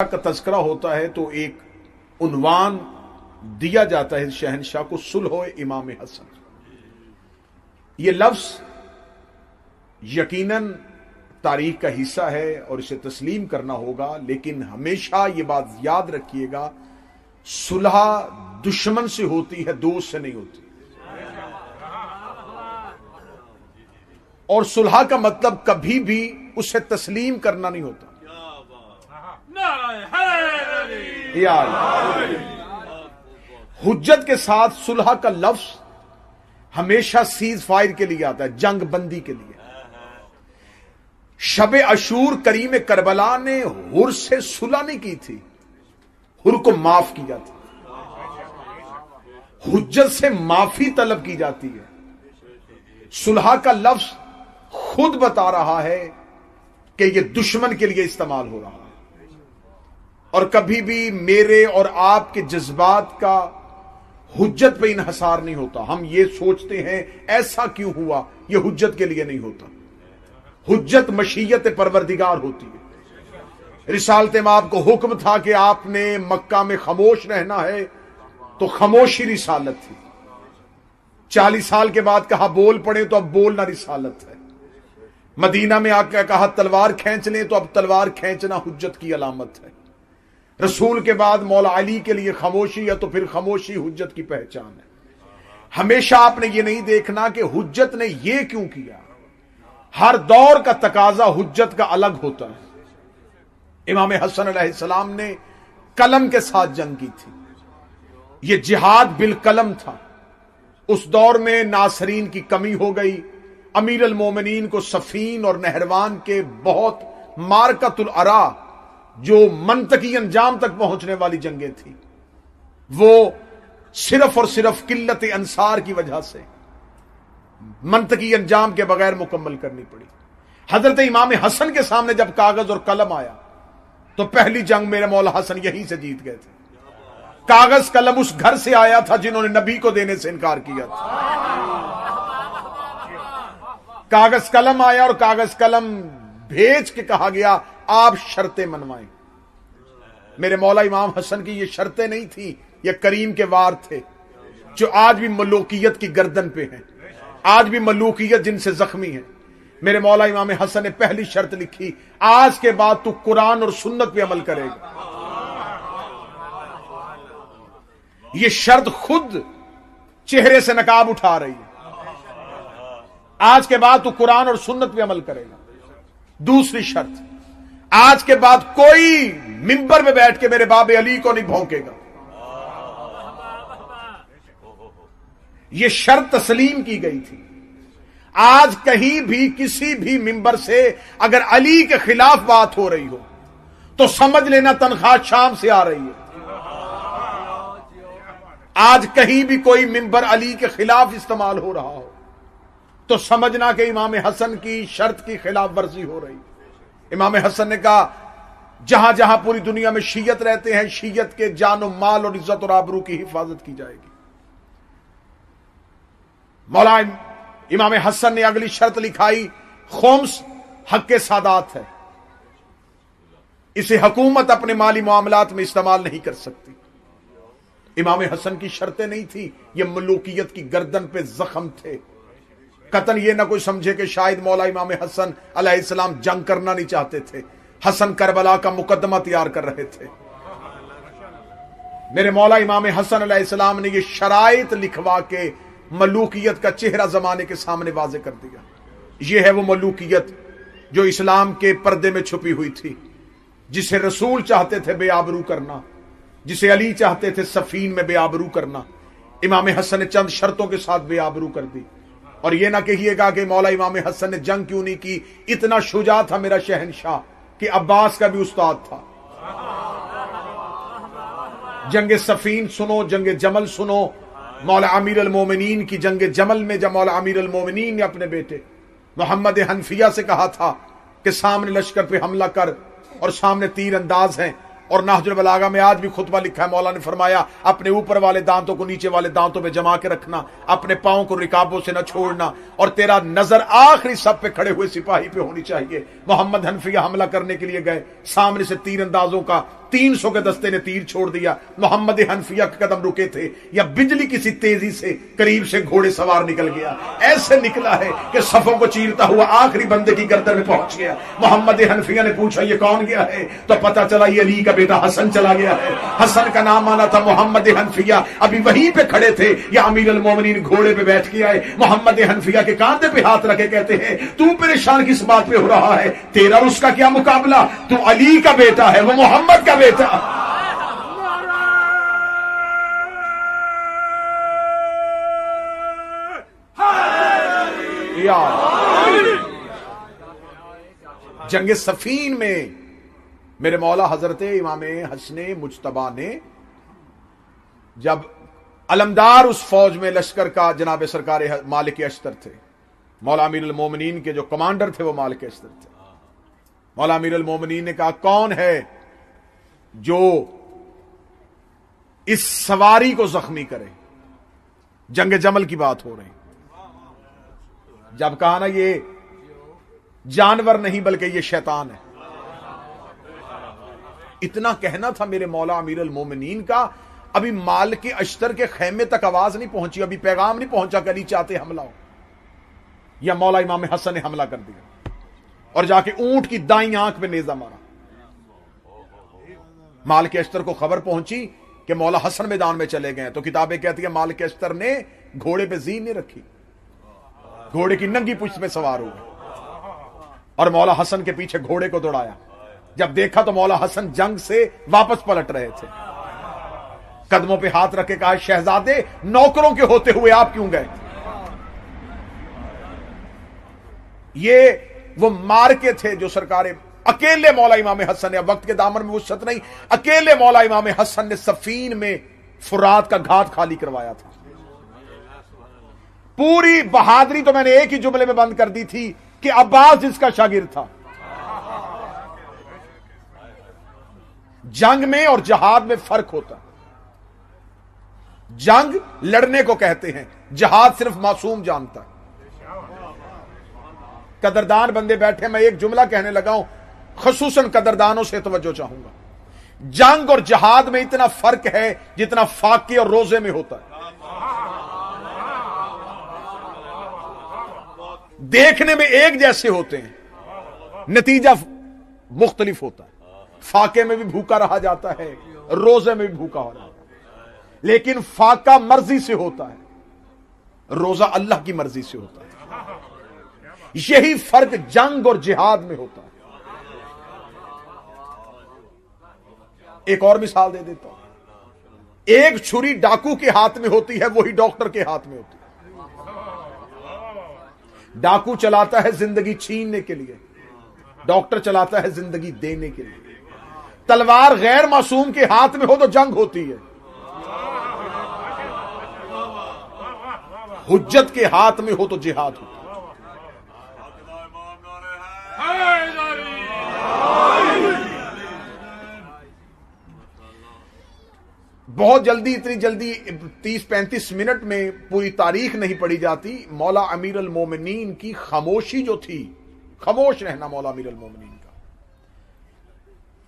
का तज़किरा होता है तो एक उन्वान दिया जाता है शहनशाह को, सुलह इमाम हसन। ये लफ्ज यकीनन तारीख का हिस्सा है और इसे तस्लीम करना होगा, लेकिन हमेशा ये बात याद रखिएगा, सुलह दुश्मन से होती है, दोस्त से नहीं होती। और सुलह का मतलब कभी भी उसे तस्लीम करना नहीं होता। हुज्जत के साथ सुलह का लफ्ज हमेशा सीज फायर के लिए आता है, जंग बंदी के लिए। शब अशूर करीम करबला ने हुर से सुलह नहीं की थी, हुर को माफ किया था। हुज्जत से माफी तलब की जाती है। सुलह का लफ्ज खुद बता रहा है कि यह दुश्मन के लिए इस्तेमाल हो रहा है, और कभी भी मेरे और आपके जज्बात का हुज्जत पे इन्हसार नहीं होता। हम ये सोचते हैं ऐसा क्यों हुआ, यह हुज्जत के लिए नहीं होता। हुज्जत मशीयत परवरदिगार होती है। रिसालत में आपको हुक्म था कि आपने मक्का में खामोश रहना है, तो खामोशी रिसालत थी। 40 साल के बाद कहा बोल पड़े, तो अब बोलना रिसालत है। मदीना में आकर कहा तलवार खींच लें, तो अब तलवार खींचना हुज्जत की अलामत है। रसूल के बाद मौला अली के लिए खामोशी है, तो फिर खामोशी हुज्जत की पहचान है। हमेशा आपने ये नहीं देखना कि हुज्जत ने ये क्यों किया। हर दौर का तकाजा हुज्जत का अलग होता है। इमाम हसन अलैहिस्सलाम ने कलम के साथ जंग की थी। यह जिहाद बिल कलम था। उस दौर में नासरीन की कमी हो गई। अमीर अल मोमिनीन को सफीन और नहरवान के बहुत मारकतुल अरा, जो मंतकी अंजाम तक पहुंचने वाली जंगें थी, वो सिर्फ और सिर्फ किल्लत अंसार की वजह से मंतकी अंजाम के बगैर मुकम्मल करनी पड़ी। हजरत इमाम हसन के सामने जब कागज और कलम आया, तो पहली जंग मेरे मौला हसन यहीं से जीत गए थे। कागज कलम उस घर से आया था जिन्होंने नबी को देने से इनकार किया था। कागज कलम आया और कागज कलम भेज के कहा गया आप शर्तें मनवाएं। मेरे मौला इमाम हसन की ये शर्तें नहीं थी, ये करीम के वार थे, जो आज भी मलूकियत की गर्दन पे हैं, आज भी मलूकियत जिनसे जख्मी है। मेरे मौला इमाम हसन ने पहली शर्त लिखी, आज के बाद तू कुरान और सुन्नत पे अमल करेगा। ये शर्त खुद चेहरे से नकाब उठा रही है। आज के बाद तू कुरान और सुन्नत पे अमल करेगा। दूसरी शर्त, आज के बाद कोई मिंबर में बैठ के मेरे बाबे अली को नहीं भौंकेगा। यह शर्त तस्लीम की गई थी। आज कहीं भी किसी भी मिंबर से अगर अली के खिलाफ बात हो रही हो, तो समझ लेना तनख्वाह शाम से आ रही है। आज कहीं भी कोई मिंबर अली के खिलाफ इस्तेमाल हो रहा हो, तो समझना कि इमाम हसन की शर्त की खिलाफ वर्जी हो रही। इमाम हसन ने कहा जहां जहां पूरी दुनिया में शीयत रहते हैं, शीयत के जानो माल और इज्जत और आबरू की हिफाजत की जाएगी। मौला इमाम हसन ने अगली शर्त लिखाई, खुम्स हक के सादात है, इसे हुकूमत अपने माली मामलात में इस्तेमाल नहीं कर सकती। इमाम हसन की शर्तें नहीं थी, ये मलूकियत की गर्दन पे जख्म थे। कतन ये ना कोई समझे कि शायद मौला इमाम हसन अलैहिस्सलाम जंग करना नहीं चाहते थे। हसन करबला का मुकदमा तैयार कर रहे थे। मेरे मौला इमाम हसन अलैहिस्सलाम ने ये शराइत लिखवा के मलूकियत का चेहरा जमाने के सामने वाजे कर दिया। ये है वो मलूकियत जो इस्लाम के पर्दे में छुपी हुई थी, जिसे रसूल चाहते थे बेआबरू करना, जिसे अली चाहते थे सफीन में बेआबरू करना। इमाम हसन ने चंद शर्तों के साथ बेआबरू कर दी। और यह ना कहिएगा कि मौला इमाम हसन ने जंग क्यों नहीं की, इतना शुजा था मेरा शहनशाह कि अब्बास का भी उस्ताद था। जंगे सफीन सुनो, जंगे जमल सुनो। मौला अमीर अल मोमिनीन की जंगे जमल में जब मौला अमीर अल मोमिनीन ने अपने बेटे मोहम्मद हनफिया से कहा था कि सामने लश्कर पे हमला कर, और सामने तीर अंदाज हैं, और नाहजुल बलागा में आज भी खुतबा लिखा है, मौला ने फरमाया अपने ऊपर वाले दांतों को नीचे वाले दांतों में जमा के रखना, अपने पांव को रिकाबों से न छोड़ना, और तेरा नजर आखिरी सब पे खड़े हुए सिपाही पे होनी चाहिए। मोहम्मद हनफिया हमला करने के लिए गए, सामने से तीर अंदाजों का 300 کے दस्ते ने तीर छोड़ दिया। मोहम्मद हनफिया के कदम रुके थे, या बिजली किसी तेजी से करीब से घोड़े सवार निकल गया। ऐसे निकला है कि सफों को चीरता हुआ आखिरी बंदे की गर्दन में पहुंच गया। मोहम्मद हनफिया ने पूछा ये कौन गया है, तो पता चला ये अली का बेटा हसन चला गया है। हसन का नाम आना था मोहम्मद हनफिया, अभी वहीं पे खड़े थे, या अमीर अल मोमिनीन घोड़े पे बैठ के आए, मोहम्मद हनफिया के कांधे पे हाथ रखे कहते हैं तू परेशान किस बात पे हो रहा है, तेरा उसका क्या मुकाबला, तू अली का बेटा है, वो मोहम्मद का बेटा। जंग सफीन में मेरे मौला हजरत इमाम हसन मुज्तबा ने जब अलमदार उस फौज में लश्कर का जनाब सरकार मालिक अश्तर थे, मौला अमीर अल मोमिनीन के जो कमांडर थे वो मालिक अश्तर थे। मौला अमीर अल मोमिनीन ने कहा कौन है जो इस सवारी को जख्मी करे। जंग जमल की बात हो रही, जब कहा ना ये जानवर नहीं बल्कि ये शैतान है, इतना कहना था मेरे मौला अमीर अल मोमिनीन का। अभी माल के अश्तर के खेमे तक आवाज नहीं पहुंची, अभी पैगाम नहीं पहुंचा कि अली चाहते हमला हो, या मौला इमाम हसन ने हमला कर दिया और जाके ऊंट की दाईं आंख में नेजा मारा। माल के अश्तर को खबर पहुंची कि मौला हसन मैदान में चले गए, तो किताबें कहती है माल के अश्तर ने घोड़े पे जीन नहीं रखी, घोड़े की नंगी पुष्ट पे सवार हुए और मौला हसन के पीछे घोड़े को दौड़ाया। जब देखा तो मौला हसन जंग से वापस पलट रहे थे, कदमों पे हाथ रखे कहा शहजादे नौकरों के होते हुए आप क्यों गए। ये वो मार के थे जो सरकारें अकेले मौला इमाम हसन ने, वक्त के दामन में वुसअत नहीं, अकेले मौला इमाम हसन ने सफीन में फुरात का घाट खाली करवाया था। पूरी बहादुरी तो मैंने एक ही जुमले में बंद कर दी थी कि अब्बास जिसका शागिर्द था। जंग में और जहाद में फर्क होता है। जंग लड़ने को कहते हैं, जहाद सिर्फ मासूम जानता है। कदरदान बंदे बैठे, मैं एक जुमला कहने लगा हूं, खसूसन कदरदानों से तवज्जो चाहूंगा। जंग और जहाद में इतना फर्क है जितना फाके और रोजे में होता है। देखने में एक जैसे होते हैं, नतीजा मुख्तलिफ होता है। फाके में भी भूखा रहा जाता है, रोजे में भी भूखा हो रहा है, लेकिन फाका मर्जी से होता है, रोजा अल्लाह की मर्जी से होता है। यही फर्क जंग और जिहाद में होता है। एक और मिसाल दे देता हूं। एक छुरी डाकू के हाथ में होती है, वही डॉक्टर के हाथ में होती है। डाकू चलाता है जिंदगी छीनने के लिए, डॉक्टर चलाता है जिंदगी देने के लिए। तलवार गैर मासूम के हाथ में हो तो जंग होती है, हुज्जत के हाथ में हो तो जिहाद होता है। बहुत जल्दी, इतनी जल्दी 30-35 मिनट में पूरी तारीख नहीं पढ़ी जाती। मौला अमीर अल मोमिनीन की खामोशी जो थी, खामोश रहना मौला अमीर अल मोमिनीन का।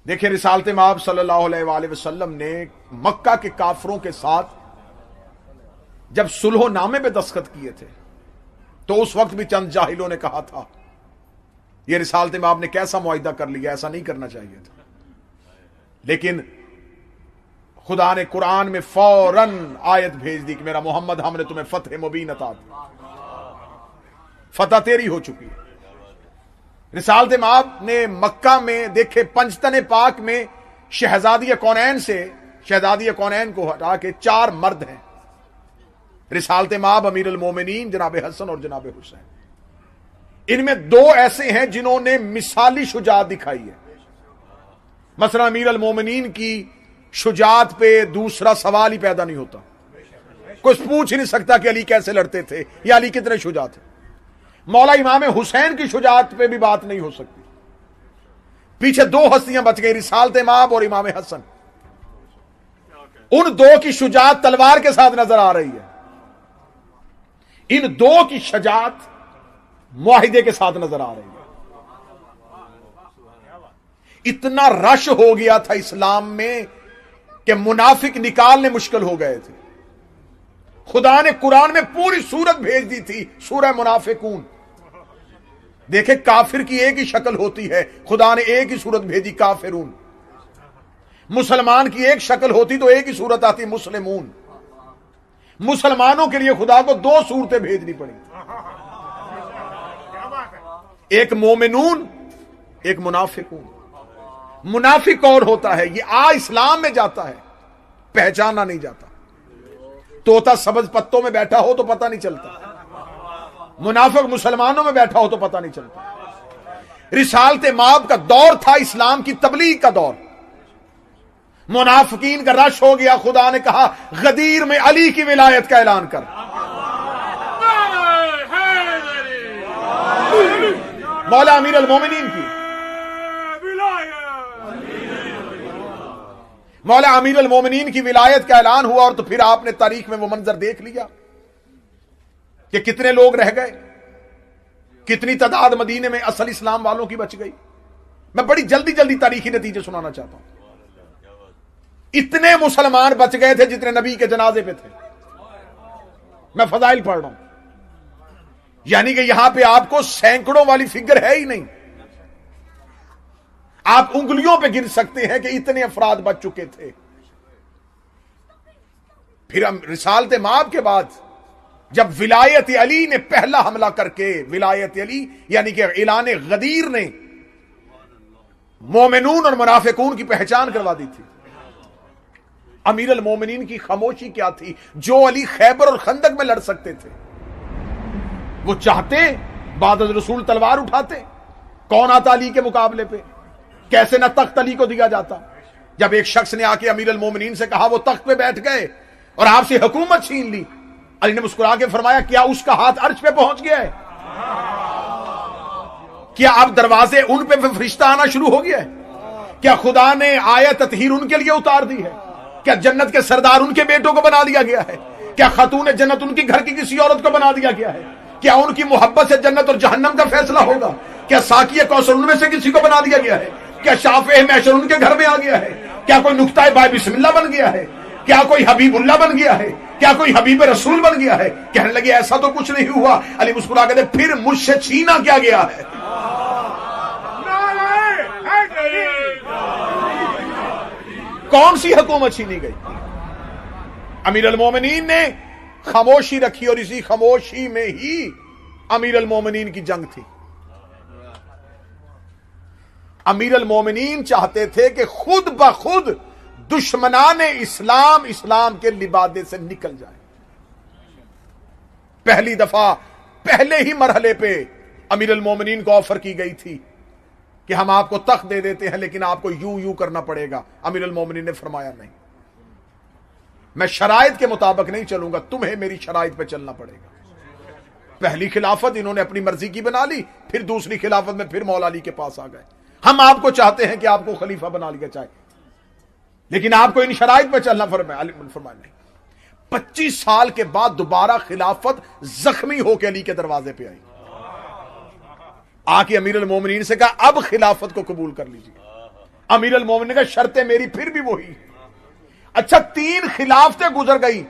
देखिए रिसालत माब सल्लल्लाहु अलैहि वसल्लम ने मक्का के काफरों के साथ जब सुलह नामे पे दस्तखत किए थे, तो उस वक्त भी चंद जाहिलों ने कहा था ये रिसालत माब ने कैसा मुआहिदा कर लिया, ऐसा नहीं करना चाहिए था। लेकिन खुदा ने कुरान में फौरन आयत भेज दी कि मेरा मोहम्मद, हमने तुम्हें फतह मुबीन अता दी, फतह तेरी हो चुकी है। रिसालत माब ने मक्का में देखे पंजतन पाक में शहजादी कौनैन को हटा के 4 मर्द हैं। रिसालत माब अमीर अल मोमिनीन जनाब हसन और जनाब हुसैन, इनमें 2 ऐसे हैं जिन्होंने मिसाली शुजाअत दिखाई है। मसलन अमीर अल मोमिनीन की शुजाअत पे दूसरा सवाल ही पैदा नहीं होता, कोई पूछ ही नहीं सकता कि अली कैसे लड़ते थे या अली कितने शुजा थे। मौला इमाम हुसैन की शुजाअत पे भी बात नहीं हो सकती। पीछे 2 हस्तियां बच गई, रिसालत माब और इमाम हसन। उन 2 की शुजाअत तलवार के साथ नजर आ रही है, इन 2 की शुजाअत मुआहिदे के साथ नजर आ रही है। اتنا رش ہو گیا تھا اسلام میں کہ منافق نکالنے مشکل ہو گئے تھے. خدا نے قرآن میں پوری سورت بھیج دی تھی, سورہ منافقون. دیکھیں کافر کی ایک ہی شکل ہوتی ہے, خدا نے ایک ہی سورت بھیجی کافرون. مسلمان کی ایک شکل ہوتی تو ایک ہی سورت آتی مسلمون. مسلمانوں کے لیے خدا کو دو سورتیں بھیجنی پڑی, ایک مومنون ایک منافقون. منافق اور ہوتا ہے, یہ اسلام میں جاتا ہے پہچانا نہیں جاتا. طوطا سبز پتوں میں بیٹھا ہو تو پتہ نہیں چلتا, منافق مسلمانوں میں بیٹھا ہو تو پتہ نہیں چلتا. رسالت مآب کا دور تھا اسلام کی تبلیغ کا دور. منافقین کا رش ہو گیا, خدا نے کہا غدیر میں علی کی ولایت کا اعلان کر. مولا امیر المومنین کی, مولا امیر المومنین کی ولایت کا اعلان ہوا. اور تو پھر آپ نے تاریخ میں وہ منظر دیکھ لیا کہ کتنے لوگ رہ گئے, کتنی تعداد مدینے میں اصل اسلام والوں کی بچ گئی. میں بڑی جلدی جلدی تاریخی نتیجے سنانا چاہتا ہوں. اتنے مسلمان بچ گئے تھے جتنے نبی کے جنازے پہ تھے. میں فضائل پڑھ رہا ہوں, یعنی کہ یہاں پہ آپ کو سینکڑوں والی فگر ہے ہی نہیں. آپ انگلیوں پہ گر سکتے ہیں کہ اتنے افراد بچ چکے تھے. پھر ہم رسالت مآب کے بعد جب ولایت علی نے پہلا حملہ کر کے, ولایت علی یعنی کہ اعلان غدیر نے مومنون اور منافقون کی پہچان کروا دی تھی. امیر المومنین کی خاموشی کیا تھی؟ جو علی خیبر اور خندق میں لڑ سکتے تھے وہ چاہتے بعد از رسول تلوار اٹھاتے. کون آتا علی کے مقابلے پہ؟ کیسے نہ تخت علی کو دیا جاتا. جب ایک شخص نے آ کے امیر المومنین سے کہا, وہ تخت پہ بیٹھ گئے اور آپ سے حکومت چھین لی, علی نے مسکرا کے فرمایا کیا اس کا ہاتھ عرش پہ پہنچ گیا ہے؟ کیا اب دروازے ان پہ فرشتہ آنا شروع ہو گیا ہے؟ کیا خدا نے آیت تطہیر ان کے لیے اتار دی ہے؟ کیا جنت کے سردار ان کے بیٹوں کو بنا دیا گیا ہے؟ کیا خاتون جنت ان کی گھر کی کسی عورت کو بنا دیا گیا ہے؟ کیا ان کی محبت سے جنت اور جہنم کا فیصلہ ہوگا؟ کیا ساقی کوثر ان میں سے کسی کو بنا دیا گیا ہے؟ کیا شافع محشر ان کے گھر میں آ گیا ہے؟ کیا کوئی نقطۂ بائے بسم اللہ بن گیا ہے؟ کیا کوئی حبیب اللہ بن گیا ہے؟ کیا کوئی حبیب رسول بن گیا ہے؟ کہنے لگے ایسا تو کچھ نہیں ہوا. علی مسکرا کے پھر مجھ سے چھینا کیا گیا ہے؟ کون سی حکومت چھینی گئی؟ امیر المومنین نے خاموشی رکھی اور اسی خاموشی میں ہی امیر المومنین کی جنگ تھی. امیر المومنین چاہتے تھے کہ خود بخود دشمنان اسلام اسلام کے لبادے سے نکل جائیں. پہلی دفعہ پہلے ہی مرحلے پہ امیر المومنین کو آفر کی گئی تھی کہ ہم آپ کو تخت دے دیتے ہیں لیکن آپ کو یوں کرنا پڑے گا. امیر المومنین نے فرمایا نہیں, میں شرائط کے مطابق نہیں چلوں گا, تمہیں میری شرائط پہ چلنا پڑے گا. پہلی خلافت انہوں نے اپنی مرضی کی بنا لی, پھر دوسری خلافت میں پھر مولا علی کے پاس آ گئے. ہم آپ کو چاہتے ہیں کہ آپ کو خلیفہ بنا لیا جائے لیکن آپ کو ان شرائط پہ چلنا فرمایا نہیں. 25 سال کے بعد دوبارہ خلافت زخمی ہو کے علی کے دروازے پہ آئی. آ کے امیر المومنین سے کہا اب خلافت کو قبول کر لیجیے. امیر المومنین نے کہا شرطیں میری پھر بھی وہی. اچھا 3 خلافتیں گزر گئی,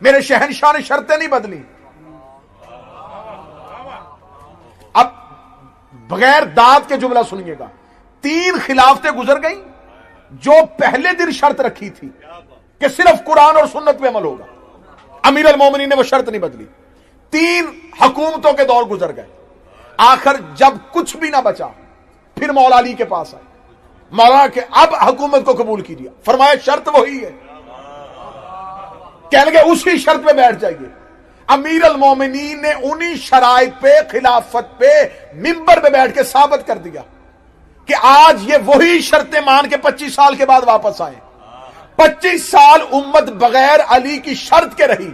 میرے شہنشاہ نے شرطیں نہیں بدلی. اب بغیر داد کے جملہ سنیے گا, 3 خلافتیں گزر گئیں. جو پہلے دن شرط رکھی تھی کہ صرف قرآن اور سنت پہ عمل ہوگا, امیر المومنین نے وہ شرط نہیں بدلی. 3 حکومتوں کے دور گزر گئے. آخر جب کچھ بھی نہ بچا پھر مولا علی کے پاس آئے. مولا کہ اب حکومت کو قبول کیجیے. فرمایا شرط وہی ہے. کہنے لگے اسی شرط پہ بیٹھ جائیے. امیر المومنین نے انہی شرائط پہ خلافت پہ منبر پہ بیٹھ کے ثابت کر دیا کہ آج یہ وہی شرطیں مان کے 25 سال کے بعد واپس آئے. 25 سال امت بغیر علی کی شرط کے رہی.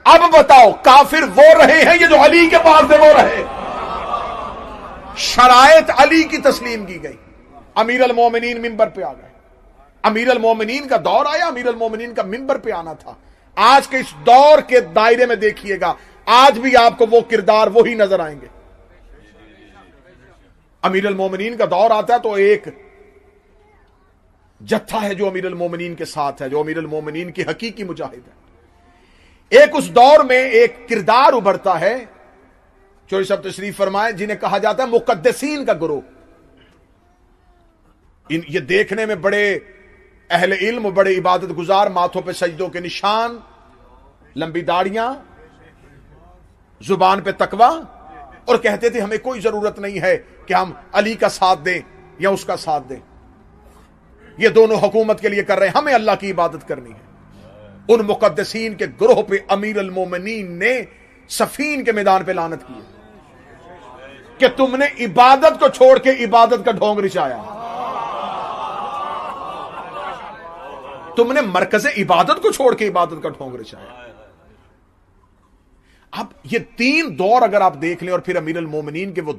اب بتاؤ کافر وہ رہے ہیں یہ جو علی کے پاس تھے وہ رہے. شرائط علی کی تسلیم کی گئی. امیر المومنین منبر پہ آ گئے. امیر المومنین کا دور آیا, امیر المومنین کا منبر پہ آنا تھا. آج کے اس دور کے دائرے میں دیکھیے گا, آج بھی آپ کو وہ کردار وہی نظر آئیں گے. امیر المومنین کا دور آتا ہے تو ایک جتھا ہے جو امیر المومنین کے ساتھ ہے، جو امیر المومنین کی حقیقی مجاہد ہے۔ ایک اس دور میں ایک کردار ابھرتا ہے، چوری صاحب تشریف فرمائے، جنہیں کہا جاتا ہے مقدسین کا گروہ۔ یہ دیکھنے میں بڑے اہل علم، بڑے عبادت گزار، ماتھوں پہ سجدوں کے نشان، لمبی داڑیاں، زبان پہ تقوی، اور کہتے تھے ہمیں کوئی ضرورت نہیں ہے کہ ہم علی کا ساتھ دیں یا اس کا ساتھ دیں، یہ دونوں حکومت کے لیے کر رہے ہیں، ہمیں اللہ کی عبادت کرنی ہے۔ ان مقدسین کے گروہ پہ امیر المومنین نے صفین کے میدان پہ لعنت کی کہ تم نے عبادت کو چھوڑ کے عبادت کا ڈھونگ رچایا، تم نے مرکز عبادت کو چھوڑ کے عبادت کا ڈھونگ رچایا۔ اب یہ تین دور اگر آپ دیکھ لیں اور پھر امیر المومنین کے وہ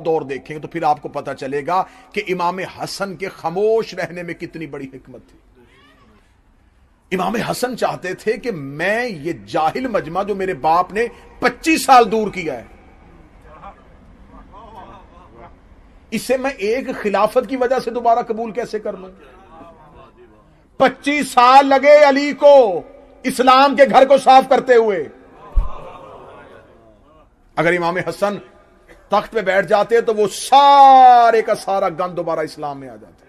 دور دیکھیں تو پھر آپ کو پتا چلے گا کہ امام حسن کے خاموش رہنے میں کتنی بڑی حکمت تھی۔ امام حسن چاہتے تھے کہ میں یہ جاہل مجمع جو میرے باپ نے 25 سال دور کیا ہے، اسے میں ایک خلافت کی وجہ سے دوبارہ قبول کیسے کر لوں؟ 25 سال لگے علی کو اسلام کے گھر کو صاف کرتے ہوئے۔ اگر امام حسن تخت پہ بیٹھ جاتے تو وہ سارے کا سارا گند دوبارہ اسلام میں آ جاتا۔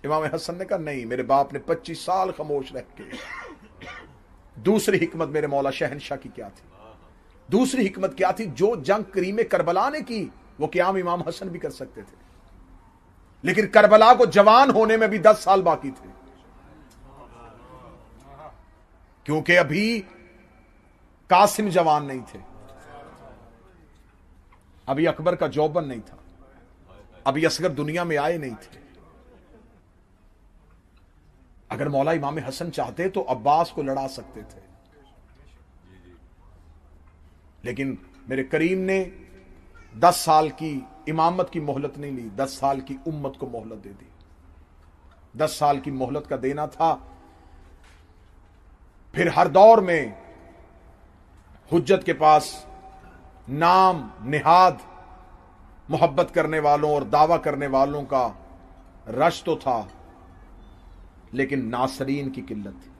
امام حسن نے کہا نہیں، میرے باپ نے 25 سال خاموش رہ کے۔ دوسری حکمت میرے مولا شہنشاہ کی کیا تھی؟ دوسری حکمت کیا تھی؟ جو جنگ کریم کربلا نے کی وہ قیام امام حسن بھی کر سکتے تھے، لیکن کربلا کو جوان ہونے میں بھی 10 سال باقی تھے، کیونکہ ابھی قاسم جوان نہیں تھے، ابھی اکبر کا جوبن نہیں تھا، ابھی اصغر دنیا میں آئے نہیں تھے۔ اگر مولا امام حسن چاہتے تو عباس کو لڑا سکتے تھے، لیکن میرے کریم نے 10 سال کی امامت کی مہلت نہیں لی، 10 سال کی امت کو مہلت دے دی۔ 10 سال کی مہلت کا دینا تھا، پھر ہر دور میں حجت کے پاس نام نہاد محبت کرنے والوں اور دعویٰ کرنے والوں کا رش تو تھا، لیکن ناصرین کی قلت تھی۔